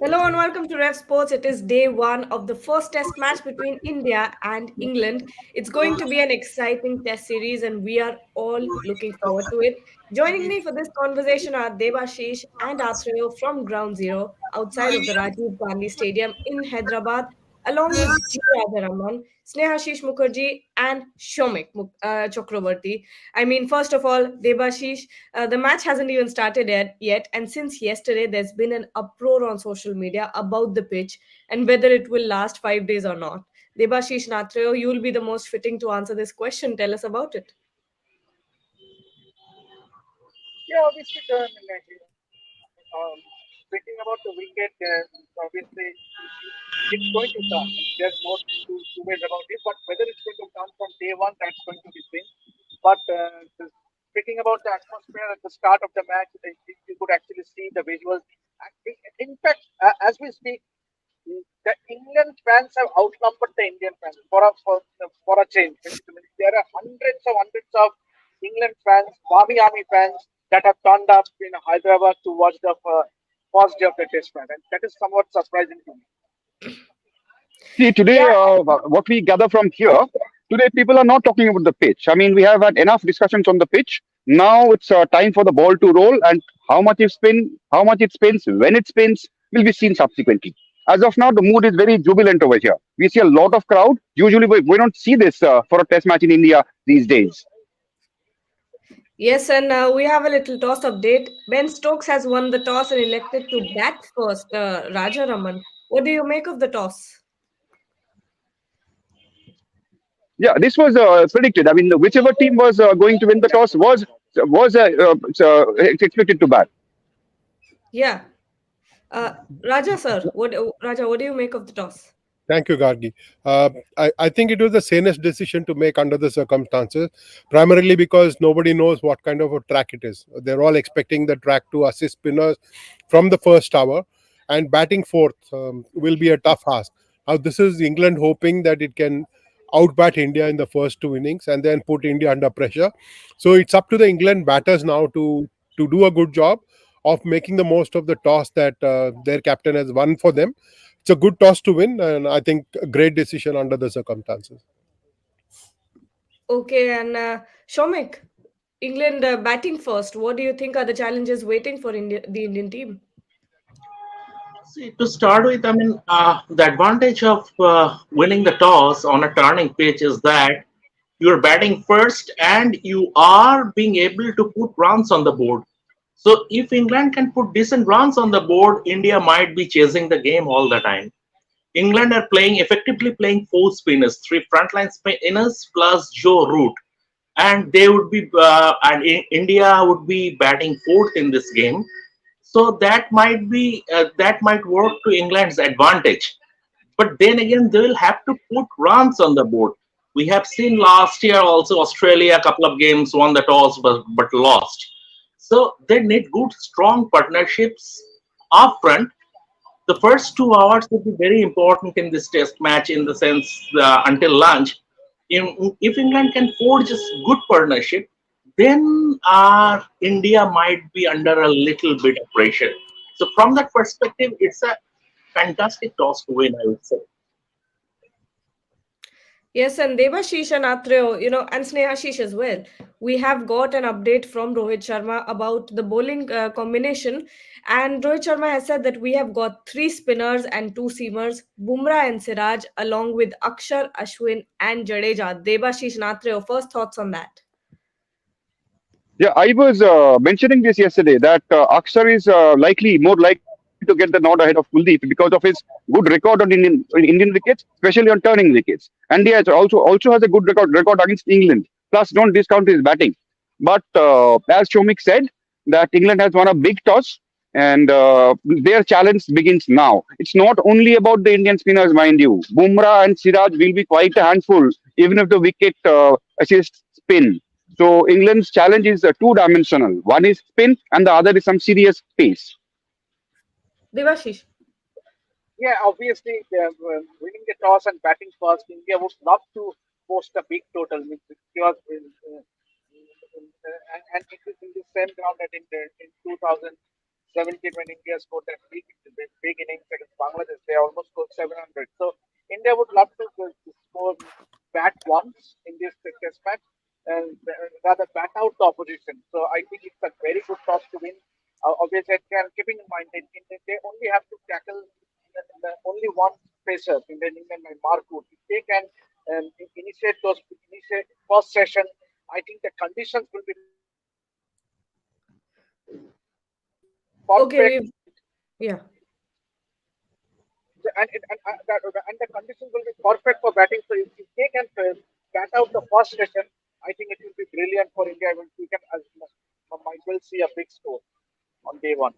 Hello and welcome to Rev Sports. It is day one of the first test match between India and England. It's going to be an exciting test series and we are all looking forward to it. Joining me for this conversation are Debashish and Athreyo from Ground Zero outside of the Rajiv Gandhi Stadium in Hyderabad, along with G. Radharaman, Snehashish Mukherjee and Chakrabarti. I mean, first of all, Debashish, the match hasn't even started yet, and since yesterday, there's been an uproar on social media about the pitch and whether it will last 5 days or not. Debashish Natreo, you will be the most fitting to answer this question. Tell us about it. Yeah, obviously, speaking about the wicket, obviously, it's going to come. There's no two ways about it. But whether it's going to come from day one, that's going to be seen. But speaking about the atmosphere at the start of the match, you could actually see the visuals. In fact, as we speak, the England fans have outnumbered the Indian fans for a change. There are hundreds of England fans, army fans that have turned up in Hyderabad to watch the first day of the test match, and that is somewhat surprising to me. See, today, Yeah, what we gather from here, today people are not talking about the pitch. I mean, we have had enough discussions on the pitch. Now it's time for the ball to roll, and how much it spins, when it spins, will be seen subsequently. As of now, the mood is very jubilant over here. We see a lot of crowd. Usually, we don't see this for a test match in India these days. yes, and we have a little toss update. Ben Stokes has won the toss and elected to bat first. Raja Raman, what do you make of the toss? Yeah, this was predicted. I mean, whichever team was going to win the toss was expected to bat. Yeah, Raja sir, what do you make of the toss? Thank you, Gargi. I think it was the sanest decision to make under the circumstances, primarily because nobody knows what kind of a track it is. They're all expecting the track to assist spinners from the first hour, and batting fourth will be a tough ask. Now, this is England hoping that it can outbat India in the first two innings and then put India under pressure. So it's up to the England batters now to do a good job of making the most of the toss that their captain has won for them. It's a good toss to win, and I think a great decision under the circumstances. Okay, and Shomik, England batting first. What do you think are the challenges waiting for the Indian team? See, to start with, the advantage of winning the toss on a turning pitch is that you're batting first and you are being able to put runs on the board. So, if England can put decent runs on the board, India might be chasing the game all the time. England are effectively playing four spinners, three frontline spinners plus Joe Root, and they would be India would be batting fourth in this game. So that might work to England's advantage. But then again, they will have to put runs on the board. We have seen last year also Australia a couple of games won the toss but lost. So they need good strong partnerships up front. The first 2 hours will be very important in this test match in the sense until lunch. If England can forge a good partnership, then India might be under a little bit of pressure. So from that perspective, it's a fantastic toss to win, I would say. Yes, and Devashish and Atreo, and Snehashish as well. We have got an update from Rohit Sharma about the bowling combination. And Rohit Sharma has said that we have got three spinners and two seamers, Bumrah and Siraj, along with Akshar, Ashwin, and Jadeja. Devashish and Atreo, first thoughts on that. Yeah, I was mentioning this yesterday that Akshar is more likely to get the nod ahead of Kuldeep because of his good record on Indian wickets, especially on turning wickets. And he has also has a good record against England. Plus, don't discount his batting. But as Shomik said, that England has won a big toss, and their challenge begins now. It's not only about the Indian spinners, mind you. Bumrah and Siraj will be quite a handful, even if the wicket assists spin. So England's challenge is two-dimensional. One is spin, and the other is some serious pace. Devashish. Yeah, obviously, winning the toss and batting first, India would love to post a big total because and it is in the same ground that in 2016 70 when India scored that big innings against Bangladesh. They almost scored 700. So India would love to score bat once in this test match and rather bat out the opposition. So I think it's a very good toss to win. Obviously, and keeping in mind that they only have to tackle only one pacer in the England and Markwood. If they can initiate first session, I think the conditions will be Okay, perfect, yeah. and the conditions will be perfect for batting. So if they can bat out the first session, I think it will be brilliant for India. We can might well see a big score on day one.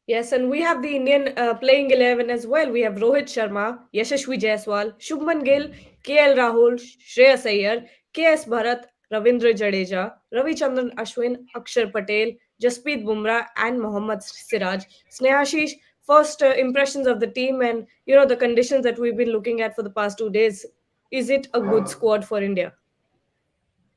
Yes, and we have the Indian playing 11 as well. We have Rohit Sharma, Yashashvi Jaiswal, Shubman Gill, KL Rahul, Shreyas Iyer, KS Bharat, Ravindra Jadeja, Ravichandran Ashwin, Akshar Patel, Jasprit Bumrah, and Mohammad Siraj. Snehashish, first impressions of the team and the conditions that we've been looking at for the past 2 days. Is it a good squad for India?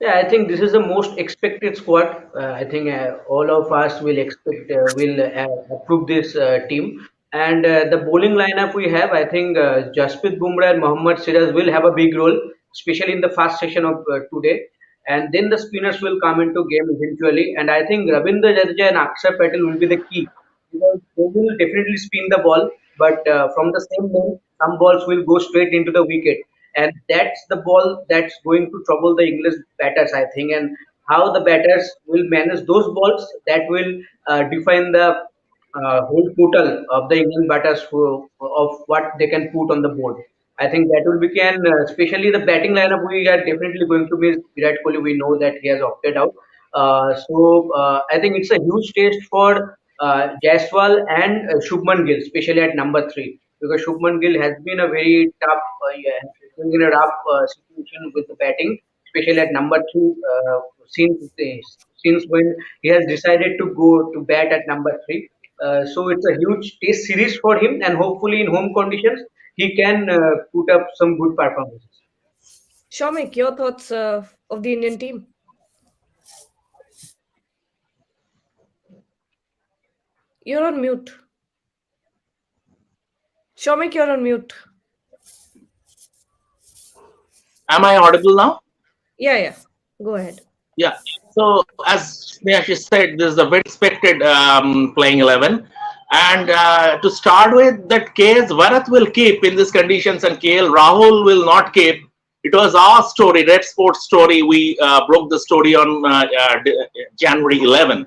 Yeah, I think this is the most expected squad. I think all of us will approve this team. And the bowling lineup we have, I think Jasprit Bumrah and Mohammad Siraj will have a big role, especially in the first session of today. And then the spinners will come into game eventually. And I think Ravindra Jadeja and Akshar Patel will be the key because they will definitely spin the ball, but from the same length, some balls will go straight into the wicket, and that's the ball that's going to trouble the English batters, I think. And how the batters will manage those balls, that will define the whole total of the England batters of what they can put on the board. I think that will begin, especially the batting lineup. We are definitely going to miss Virat Kohli. We know that he has opted out. I think it's a huge test for Jaiswal and Shubman Gill, especially at number three, because Shubman Gill has been a very tough, yeah, has been in a rough situation with the batting, especially at number two, since when he has decided to go to bat at number three. So it's a huge test series for him, and hopefully in home conditions he can put up some good performances. Shomik, your thoughts of the Indian team? You're on mute. Shomik, you're on mute. Am I audible now? Yeah, yeah. Go ahead. Yeah. So as Sneha said, this is a very expected playing 11. And to start with, that KS Bharat will keep in these conditions and KL Rahul will not keep. It was our story, Red Sports story. We broke the story on January 11,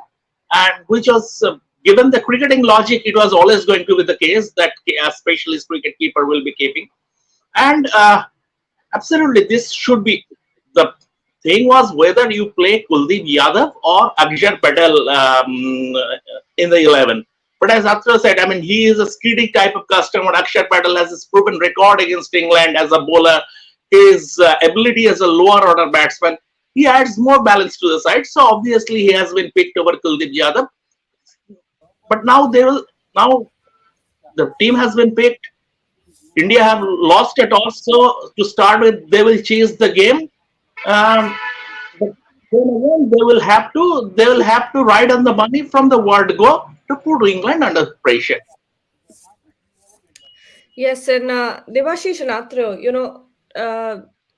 and which was given the cricketing logic, it was always going to be the case that a specialist cricket keeper will be keeping. And absolutely, this should be the thing was whether you play Kuldeep Yadav or Akshar Patel in the 11. But as Atra said, I mean, he is a skiddy type of customer. Akshar Patel has his proven record against England as a bowler. His ability as a lower order batsman, he adds more balance to the side. So obviously, he has been picked over Kuldeep Yadav. But now the team has been picked. India have lost it also. To start with, they will chase the game. But then again, they will have to ride on the money from the word go to put England under pressure. Yes, and Devashish and Atra,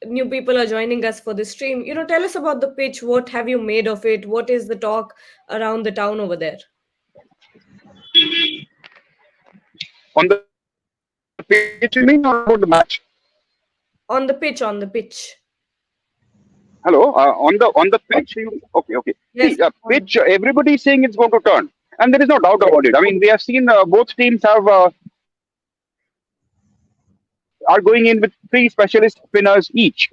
new people are joining us for this stream. Tell us about the pitch. What have you made of it? What is the talk around the town over there? On the pitch, you mean, or about the match? On the pitch, on the pitch. Hello, on the pitch. Okay. Yes. See, pitch. Everybody is saying it's going to turn, and there is no doubt about it. I mean, we have seen both teams are going in with three specialist spinners each.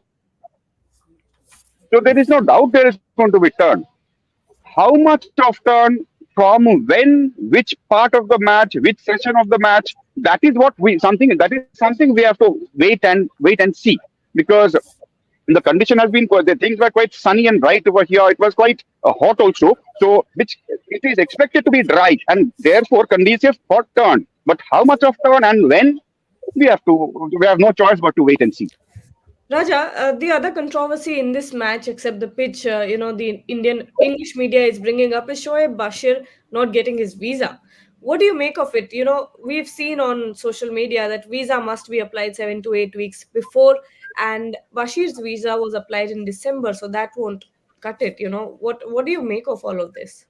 So there is no doubt there is going to be turn. How much of turn from when, which part of the match, which session of the match, that is something we have to wait and see, because the condition has been the things were quite sunny and bright over here. It was quite hot also, so which it is expected to be dry and therefore conducive for turn. But how much of turn and when, we have no choice but to wait and see. Raja, the other controversy in this match, except the pitch, the Indian English media is bringing up is Shoaib Bashir not getting his visa. What do you make of it? We've seen on social media that visa must be applied 7 to 8 weeks before, and Bashir's visa was applied in December, so that won't cut it. What do you make of all of this?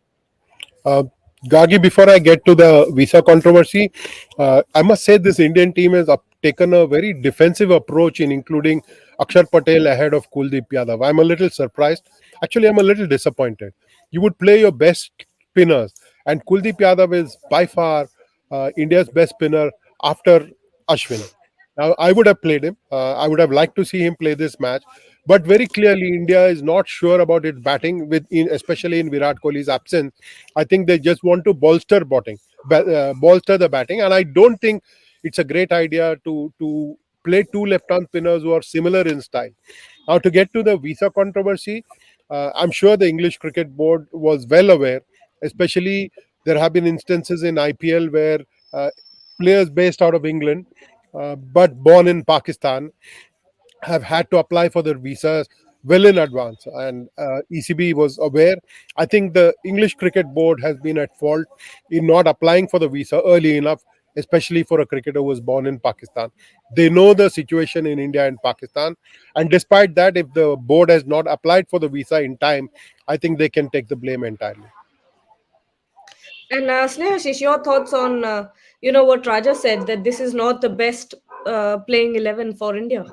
Uh, Gagi, before I get to the visa controversy, I must say this Indian team has taken a very defensive approach in including Akshar Patel ahead of Kuldeep Yadav. I'm a little surprised. Actually, I'm a little disappointed. You would play your best spinners, and Kuldeep Yadav is by far India's best spinner after Ashwin. Now, I would have played him. I would have liked to see him play this match, but very clearly, India is not sure about its batting, especially in Virat Kohli's absence. I think they just want to bolster the batting, and I don't think it's a great idea to play two left-arm spinners who are similar in style. Now, to get to the visa controversy, I'm sure the English Cricket Board was well aware. Especially, there have been instances in IPL where uh, players based out of England but born in Pakistan have had to apply for their visas well in advance, and ECB was aware. I think the English Cricket Board has been at fault in not applying for the visa early enough, especially for a cricketer who was born in Pakistan. They know the situation in India and Pakistan, and despite that, if the board has not applied for the visa in time, I think they can take the blame entirely. And Snehashish, your thoughts on what Raja said, that this is not the best playing 11 for India.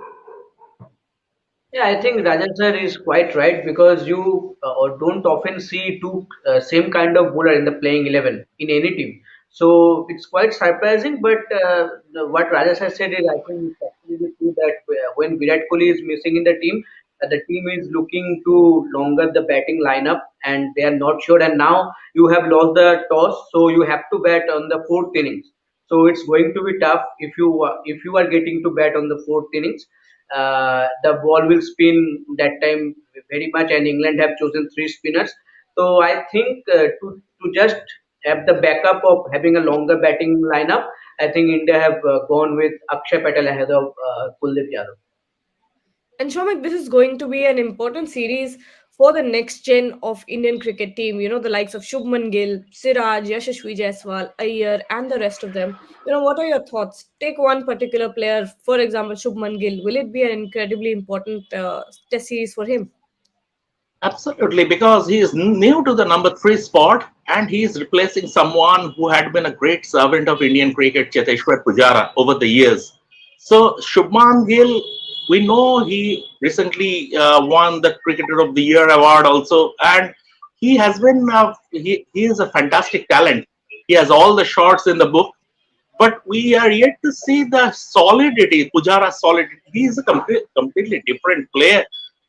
Yeah, I think Rajan sir is quite right because you or don't often see two same kind of bowler in the playing 11 in any team. So it's quite surprising. But what Raja sir said is, I think it's absolutely true that when Virat Kohli is missing in the team is looking to longer the batting lineup and they are not sure. And now you have lost the toss, so you have to bat on the fourth innings. So it's going to be tough if you are getting to bat on the fourth innings. The ball will spin that time very much, and England have chosen three spinners. So I think to just have the backup of having a longer batting lineup, I think India have gone with Akshay Patel ahead of Kuldeep Yadav. And Shomik, this is going to be an important series for the next gen of Indian cricket team. The likes of Shubman Gill, Siraj, Yashasvi Jaiswal, Iyer, and the rest of them. What are your thoughts? Take one particular player, for example, Shubman Gill. Will it be an incredibly important test series for him? Absolutely, because he is new to the number three spot and he is replacing someone who had been a great servant of Indian cricket, Cheteshwar Pujara, over the years. So, Shubman Gill, we know he recently won the Cricketer of the Year award also, and he has been, he is a fantastic talent. He has all the shots in the book, but we are yet to see the solidity, Pujara's solidity. He is a completely different player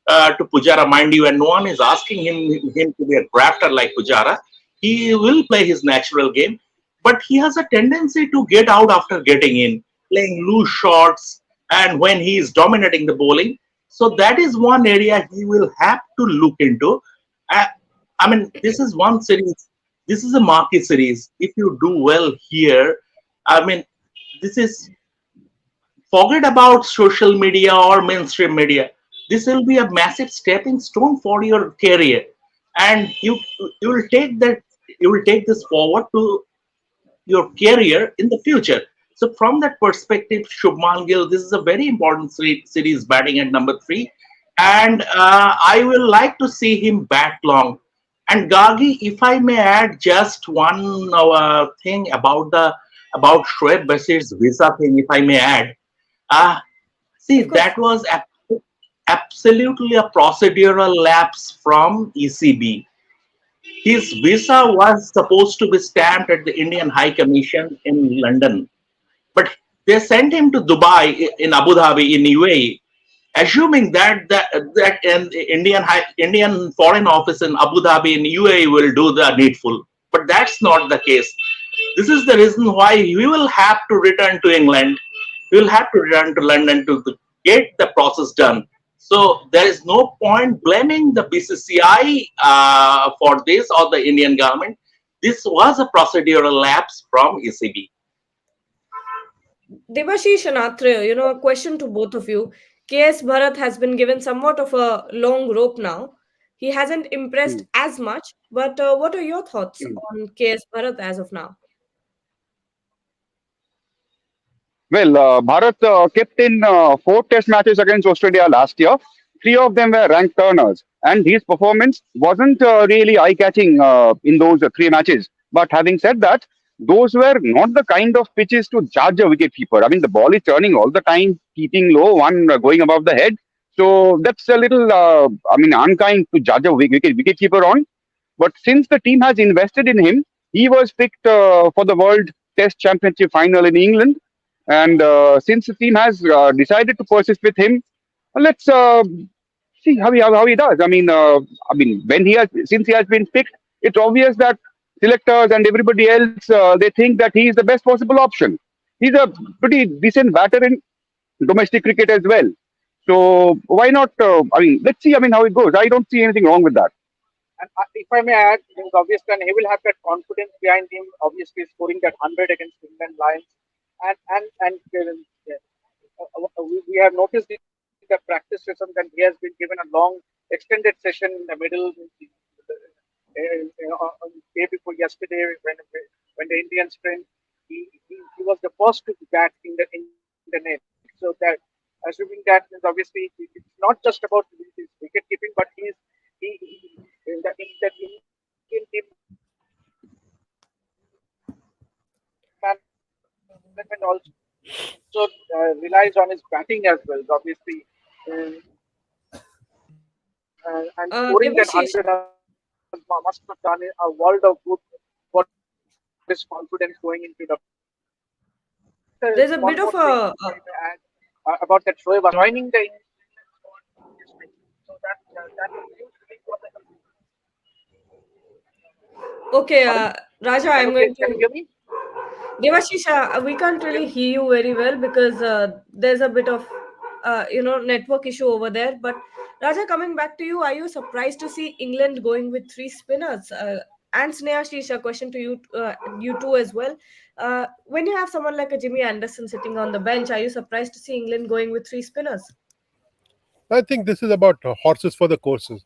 to Pujara, mind you, and no one is asking him to be a grafter like Pujara. He will play his natural game, but he has a tendency to get out after getting in, playing loose shots, and when he is dominating the bowling. So that is one area he will have to look into. Uh, I mean, this is one series. This is a marquee series. If you do well here, I mean, this is, forget about social media or mainstream media. This will be a massive stepping stone for your career, and you will take that you will take this forward to your career in the future. So from that perspective, Shubman Gill, this is a very important series batting at number three, and I will like to see him bat long. And Gagi, if I may add just one thing about Shoaib Bashir's visa thing, if I may add, see Of course. that was absolutely a procedural lapse from ECB. His visa was supposed to be stamped at the Indian High Commission in London, but they sent him to Dubai in Abu Dhabi in UAE, assuming that an Indian Foreign Office in Abu Dhabi in UAE will do the needful. But that's not the case. This is the reason why we will have to return to England. We will have to return to London to get the process done. So there is no point blaming the BCCI for this or the Indian government. This was a procedural lapse from ECB. Devashish and Athreya, a question to both of you. KS Bharat has been given somewhat of a long rope now. He hasn't impressed Mm, as much, but what are your thoughts mm. on KS Bharat as of now? Well, Bharat kept in four test matches against Australia last year. Three of them were ranked turners, and his performance wasn't really eye-catching in those three matches. But having said that, those were not the kind of pitches to judge a wicketkeeper. I mean, the ball is turning all the time, keeping low, one going above the head. So that's a little, I mean, unkind to judge a wicketkeeper on. But since the team has invested in him, he was picked for the World Test Championship final in England. And since the team has decided to persist with him, let's see how he does. I mean, when he has since he has been picked, it's obvious that selectors and everybody else they think that he is the best possible option. He's a pretty decent batter in domestic cricket as well. So why not? I mean, let's see. I mean, how it goes. I don't see anything wrong with that. And if I may add, means obviously, and he will have that confidence behind him. Obviously, scoring that 100 against England Lions, and we have noticed in the practice session that he has been given a long, extended session in the middle. On day before yesterday, when the Indians friend, he was the first to bat in the net. So that, assuming that, means obviously it's not just about his wicket keeping, but he in that Indian team management also relies on his batting as well. So obviously, and scoring that Devashish, 100 must have done a world of good for his confidence going into the. there's a One bit more of thing a, if I may add about that Shoaib joining the England squad. So that was huge thing for the. okay, Sorry, Raja, can I'm you going can you to hear me? Devashish, we can't Can you really hear me? hear you very well because there's a bit of network issue over there. But Raja, coming back to you, are you surprised to see England going with three spinners? And Sneha, a question to you, you too as well. When you have someone like a Jimmy Anderson sitting on the bench, are you surprised to see England going with three spinners? I think this is about horses for the courses.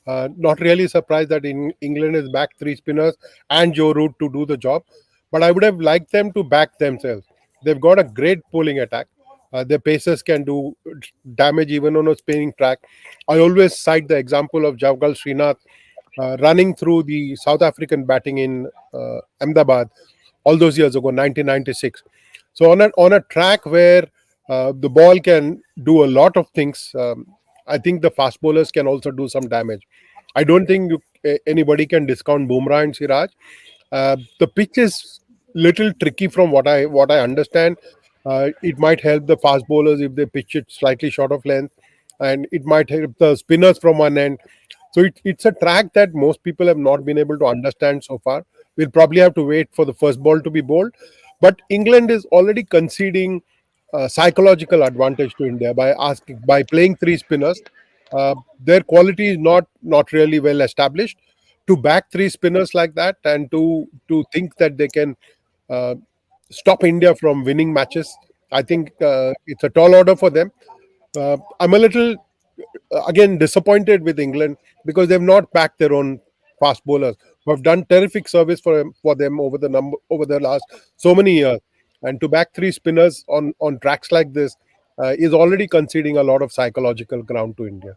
Not really surprised that England has backed three spinners and Joe Root to do the job, but I would have liked them to back themselves. They've got a great bowling attack. Their pacers can do damage even on a spinning track. I always cite the example of Javgal Srinath running through the South African batting in Ahmedabad all those years ago, 1996. So on a track where the ball can do a lot of things, I think the fast bowlers can also do some damage. I don't think anybody can discount Bumrah and Siraj. The pitch is little tricky from what I understand. It might help the fast bowlers if they pitch it slightly short of length, and it might help the spinners from one end. So it's a track that most people have not been able to understand so far. We'll probably have to wait for the first ball to be bowled. But England is already conceding psychological advantage to India by playing three spinners. Their quality is not really well established. To back three spinners like that and to think that they can uh, stop India from winning matches, I think it's a tall order for them. I'm a little again disappointed with England because they've not backed their own fast bowlers who have done terrific service for them over the last so many years. And to back three spinners on tracks like this is already conceding a lot of psychological ground to India.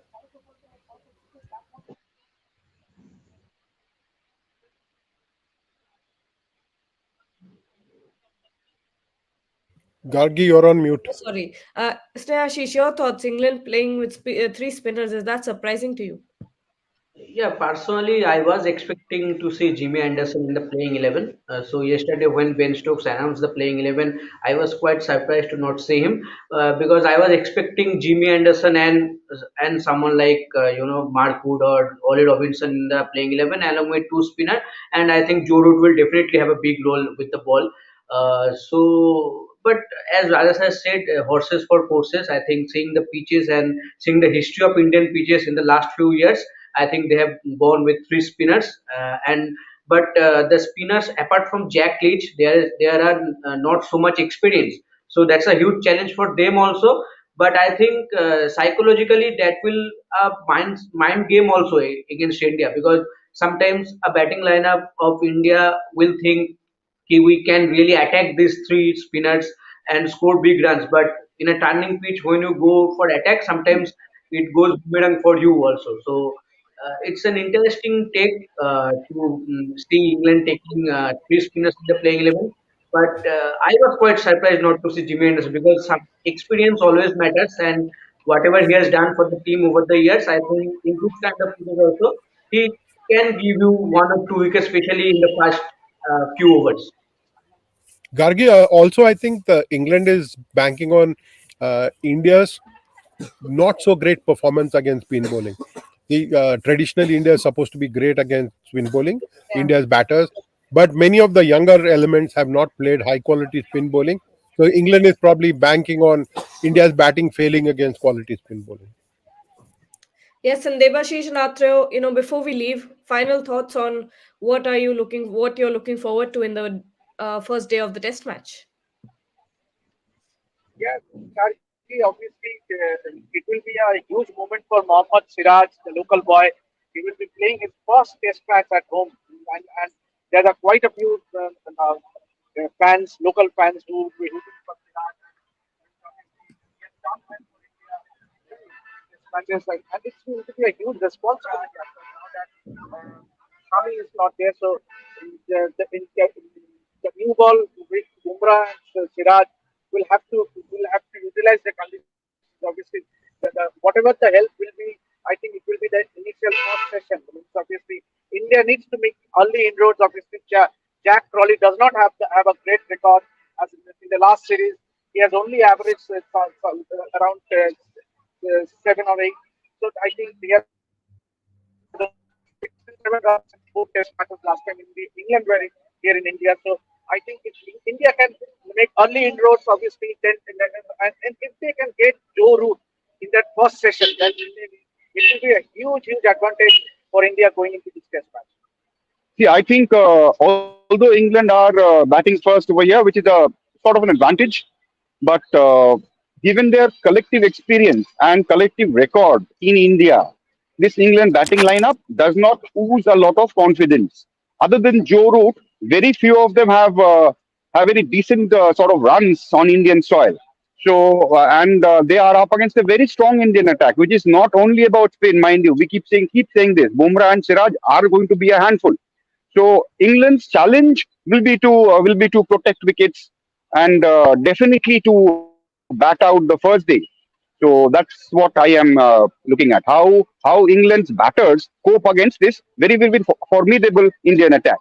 Gargi, you're on mute. Oh, sorry. Sneha, your thoughts, England playing with three spinners, is that surprising to you? Yeah, personally, I was expecting to see Jimmy Anderson in the playing 11. So yesterday, when Ben Stokes announced the playing 11, I was quite surprised to not see him because I was expecting Jimmy Anderson and someone like Mark Wood or Ollie Robinson in the playing 11 along with two spinner, and I think Joe Root will definitely have a big role with the ball. But as Rajas has said, horses for courses. I think seeing the pitches and seeing the history of Indian pitches in the last few years. I think they have gone with three spinners, and but the spinners apart from Jack Leach, there are not so much experience. So that's a huge challenge for them also. But I think psychologically that will mind game also against India because sometimes a batting lineup of India will think we can really attack these three spinners and score big runs. But in a turning pitch, when you go for attack, sometimes it goes boomerang for you also. So it's an interesting take to see England taking three spinners in the playing 11. But I was quite surprised not to see Jimmy Anderson because some experience always matters, and whatever he has done for the team over the years, I think in this kind of pitches also he can give you one or two wickets, especially in the first few overs. Gargi, also, I think England is banking on India's not so great performance against spin bowling. Traditionally, India is supposed to be great against spin bowling, Yeah. India's batters, but many of the younger elements have not played high quality spin bowling. So England is probably banking on India's batting failing against quality spin bowling. Yes, and Debashish and Atreo, before we leave, final thoughts on what you're looking forward to in the first day of the test match. Yeah, Sharji, obviously, it will be a huge moment for Mohammad Siraj, the local boy. He will be playing his first test match at home. And there are quite a few fans, local fans who will be rooting for Siraj. He has done well for India. Test matches, and it's going to be a huge responsibility now that Shami is not there. So the new ball with Bumrah and Siraj will have to utilize the conditions. Obviously, whatever the help will be, I think it will be the initial first session. Obviously, India needs to make early inroads. Obviously, Jack Crawley does not have a great record as in the last series. He has only averaged around 7 or 8. So I think he has only 67 runs in 4 test matches last time in England were here in India. So I think if India can make early inroads, obviously, and if they can get Joe Root in that first session, then it will be a huge advantage for India going into this test match. See, I think although England are batting first over here, which is a sort of an advantage, but given their collective experience and collective record in India, this England batting lineup does not ooze a lot of confidence. Other than Joe Root, very few of them have any decent sort of runs on Indian soil. So and they are up against a very strong Indian attack, which is not only about spin, mind you. We keep saying this. Bumrah and Siraj are going to be a handful. So England's challenge will be to protect wickets and definitely to bat out the first day. So that's what I am looking at. How England's batters cope against this very formidable Indian attack.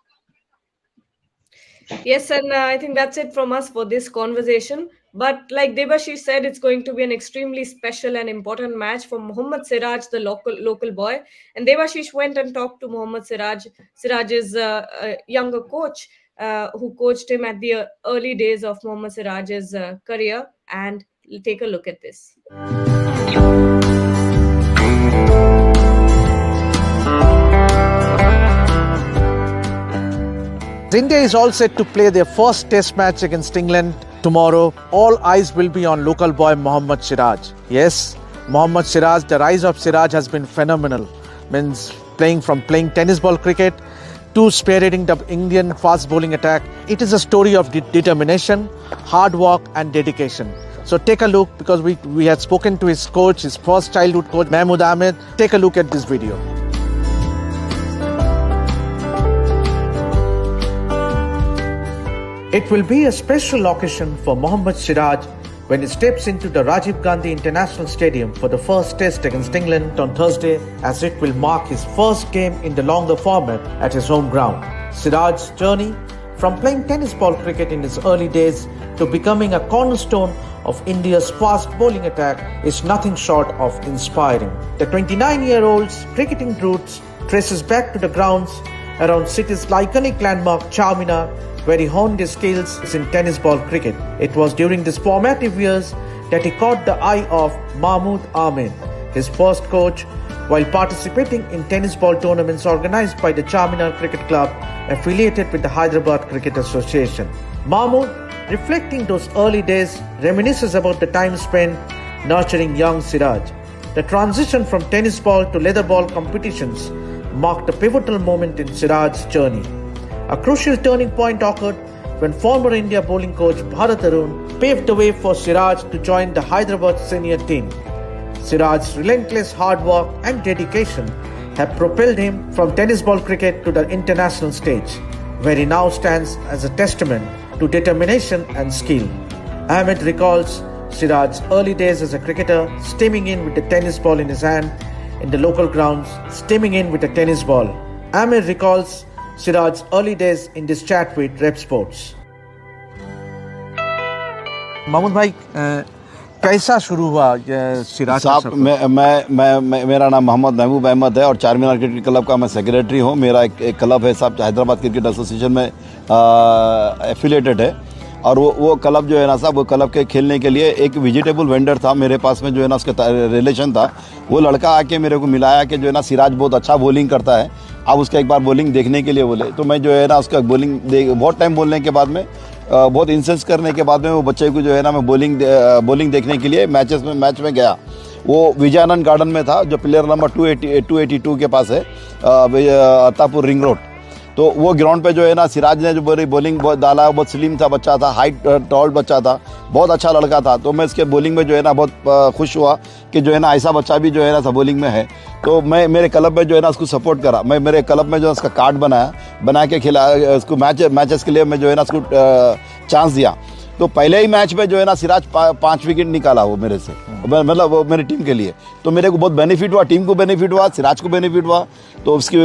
Yes, and I think that's it from us for this conversation. But like Debashish said, it's going to be an extremely special and important match for Mohammad Siraj, the local boy. And Debashish went and talked to Mohammad Siraj, Siraj's younger coach, who coached him at the early days of Mohammad Siraj's career. And take a look at this. India is all set to play their first test match against England tomorrow. All eyes will be on local boy Mohammad Siraj. Yes, Mohammad Siraj, the rise of Siraj has been phenomenal. Means playing tennis ball cricket to spearheading the Indian fast bowling attack. It is a story of determination, hard work and dedication. So take a look, because we had spoken to his coach, his first childhood coach, Mahmood Ahmed. Take a look at this video. It will be a special occasion for Mohammad Siraj when he steps into the Rajiv Gandhi International Stadium for the first test against England on Thursday, as it will mark his first game in the longer format at his home ground. Siraj's journey from playing tennis ball cricket in his early days to becoming a cornerstone of India's fast bowling attack is nothing short of inspiring. The 29-year-old's cricketing roots traces back to the grounds around city's iconic landmark Charminar, where he honed his skills in tennis ball cricket. It was during these formative years that he caught the eye of Mahmood Ahmed, his first coach, while participating in tennis ball tournaments organized by the Charminar Cricket Club, affiliated with the Hyderabad Cricket Association. Mahmood, reflecting those early days, reminisces about the time spent nurturing young Siraj. The transition from tennis ball to leather ball competitions marked a pivotal moment in Siraj's journey. A crucial turning point occurred when former India bowling coach Bharat Arun paved the way for Siraj to join the Hyderabad senior team. Siraj's relentless hard work and dedication have propelled him from tennis ball cricket to the international stage, where he now stands as a testament to determination and skill. Ahmed recalls Siraj's early days as a cricketer, steaming in with the tennis ball in his hand in the local grounds, steaming in with a tennis ball. Ahmed recalls Siraj's early days in this chat with Rep Sports. Mahmood भाई कैसा शुरू हुआ सिराज का साहब सफर? मैं मेरा नाम मोहम्मद महबूब अहमद है और चार मीनार क्रिकेट क्लब का मैं सेक्रेटरी हूँ। मेरा एक क्लब है साहब, हैदराबाद क्रिकेट एसोसिएशन में एफिलेटेड है। और वो क्लब जो है ना साहब, वो क्लब के खेलने के लिए एक वेजिटेबल वेंडर था मेरे पास में, जो है ना उसका रिलेशन था। वो लड़का आके मेरे को मिलाया कि जो है ना सिराज बहुत अच्छा बॉलिंग करता है, आप उसका एक बार बॉलिंग देखने के लिए बोले। तो मैं जो है ना उसका बॉलिंग बहुत टाइम बोलने के बाद में, बहुत इंसिस्ट करने के बाद में वो बच्चे को जो है ना मैं बॉलिंग देखने के लिए मैच में गया। वो विजयानंद गार्डन में था, जो प्लेयर नंबर 282 के पास है, अतापुर रिंग रोड। तो वो ग्राउंड पे जो है ना सिराज ने जो बॉलिंग डाला, बहुत स्लिम था बच्चा था, हाइट टॉल बच्चा था, बहुत अच्छा लड़का था। तो मैं इसके बॉलिंग में जो है ना बहुत खुश हुआ कि जो है ना ऐसा बच्चा भी जो है ना बॉलिंग में है। तो मैं मेरे क्लब में जो है ना उसको सपोर्ट करा। मैं मेरे क्लब में जो है उसका कार्ड बना के खिला उसको मैचेस के लिए मैं जो है ना उसको चांस दिया। तो पहले ही मैच में जो है ना सिराज 5 विकेट निकाला वो मेरे से, मतलब वो मेरी टीम के लिए। तो मेरे को बहुत बेनिफिट हुआ, टीम को बेनिफिट हुआ, सिराज को बेनिफिट हुआ। तो उसकी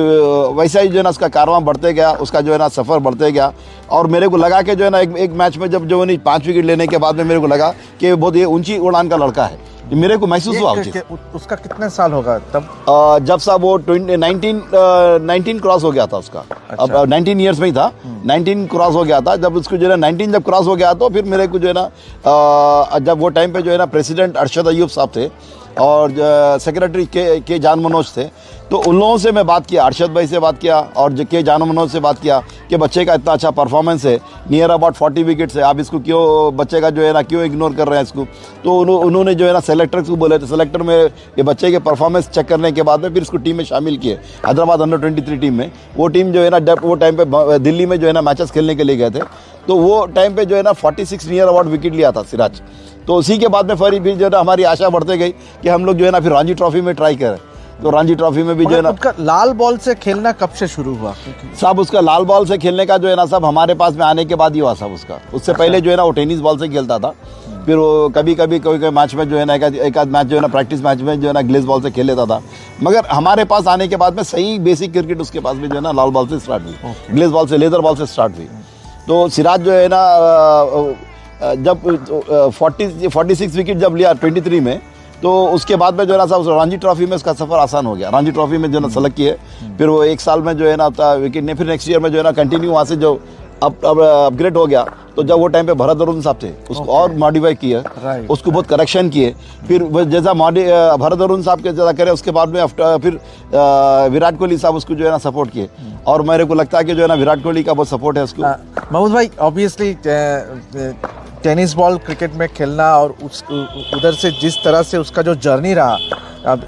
वैसा ही जो है ना उसका कारवां बढ़ते गया, उसका जो है ना सफ़र बढ़ते गया। और मेरे को लगा कि जो है ना एक मैच में जब जो है 5 विकेट लेने के बाद में मेरे को लगा कि बहुत ये ऊंची उड़ान का लड़का है, मेरे को महसूस हुआ। उसका कितने साल होगा तब? जब साहब वो 19 क्रॉस हो गया था उसका। अच्छा। अब 19 ईयर्स में ही था, 19 क्रॉस हो गया था। जब उसको जो है 19 जब क्रॉस हो गया तो फिर मेरे को जो है ना जब वो टाइम पे जो है ना प्रेसिडेंट अरशद अयूब साहब थे और सेक्रेटरी के जान मनोज थे। तो उन लोगों से मैं बात किया, अरशद भाई से बात किया और के जान मनोज से बात किया कि बच्चे का इतना अच्छा परफॉर्मेंस है, नियर अबाउट 40 विकेट्स है, आप इसको क्यों बच्चे का जो है ना क्यों इग्नोर कर रहे हैं इसको। तो उन्होंने जो है ना सेलेक्टर को बोले थे, सेलेक्टर में ये बच्चे के परफॉर्मेंस चेक करने के बाद में फिर इसको टीम में शामिल किए, हैदराबाद अंडर-23 टीम में। वो टीम जो है ना वो टाइम पे दिल्ली में जो है ना मैचेस खेलने के लिए गए थे। तो वो टाइम पे जो है ना 46 नियर अबाउट विकेट लिया था सिराज। तो उसी के बाद में फिर जो है ना हमारी आशा बढ़ते गई कि हम लोग जो है ना फिर रणजी ट्रॉफी में ट्राई करें। तो रणजी ट्रॉफी में भी जो है ना उसका लाल बॉल से खेलना कब से शुरू हुआ? साहब उसका लाल बॉल से खेलने का जो है ना साहब हमारे पास में आने के बाद ही हुआ साहब उसका। उससे पहले जो है ना वो टेनिस बॉल से खेलता था। फिर वो कभी कोई मैच में जो है ना एक आध मैच जो है ना प्रैक्टिस मैच में जो है ना ग्लेस बॉल से खेल लेता था। मगर हमारे पास आने के बाद में सही बेसिक क्रिकेट उसके पास में जो है ना लाल बॉल से स्टार्ट हुई, ग्लेस बॉल से, लेदर बॉल से स्टार्ट हुई। तो सिराज जो है ना जब 46 विकेट जब लिया 23 में, तो उसके बाद में जो है ना साहब रणजी ट्रॉफी में उसका सफ़र आसान हो गया। रणजी ट्रॉफी में जो है ना सेलेक्ट किए, फिर वो एक साल में जो है ना विकेट ने, फिर नेक्स्ट ईयर में जो है ना कंटिन्यू वहाँ से जो अपग्रेड हो गया। तो जब वो टाइम पे भरत अरुण साहब थे, उसको और मॉडिफाई किए, उसको बहुत करेक्शन किए। फिर जैसा भरत अरुण साहब के ज़्यादा करे, उसके बाद में फिर विराट कोहली साहब उसको जो है ना सपोर्ट किए। और मेरे को लगता है कि जो है ना विराट कोहली का बहुत सपोर्ट है उसको। महमूद भाई, ऑब्वियसली टेनिस बॉल क्रिकेट में खेलना और उधर से जिस तरह से उसका जो जर्नी रहा,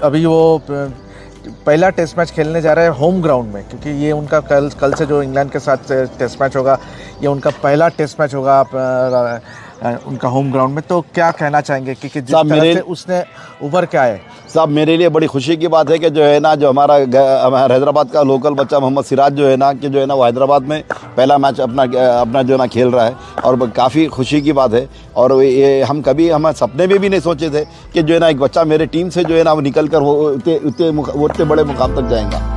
अभी वो पहला टेस्ट मैच खेलने जा रहे हैं होम ग्राउंड में, क्योंकि ये उनका कल से जो इंग्लैंड के साथ टेस्ट मैच होगा, ये उनका पहला टेस्ट मैच होगा उनका होम ग्राउंड में। तो क्या कहना चाहेंगे कि जिस तरह से उसने उभर के आए? साहब मेरे लिए बड़ी खुशी की बात है कि जो है ना जो हमारा हैदराबाद का लोकल बच्चा मोहम्मद सिराज जो है ना कि जो है ना वो हैदराबाद में पहला मैच अपना जो है ना खेल रहा है, और काफ़ी खुशी की बात है। और ये हम सपने में भी नहीं सोचे थे कि जो है ना एक बच्चा मेरे टीम से जो है ना वो निकल कर उतने बड़े मुकाम तक जाएगा।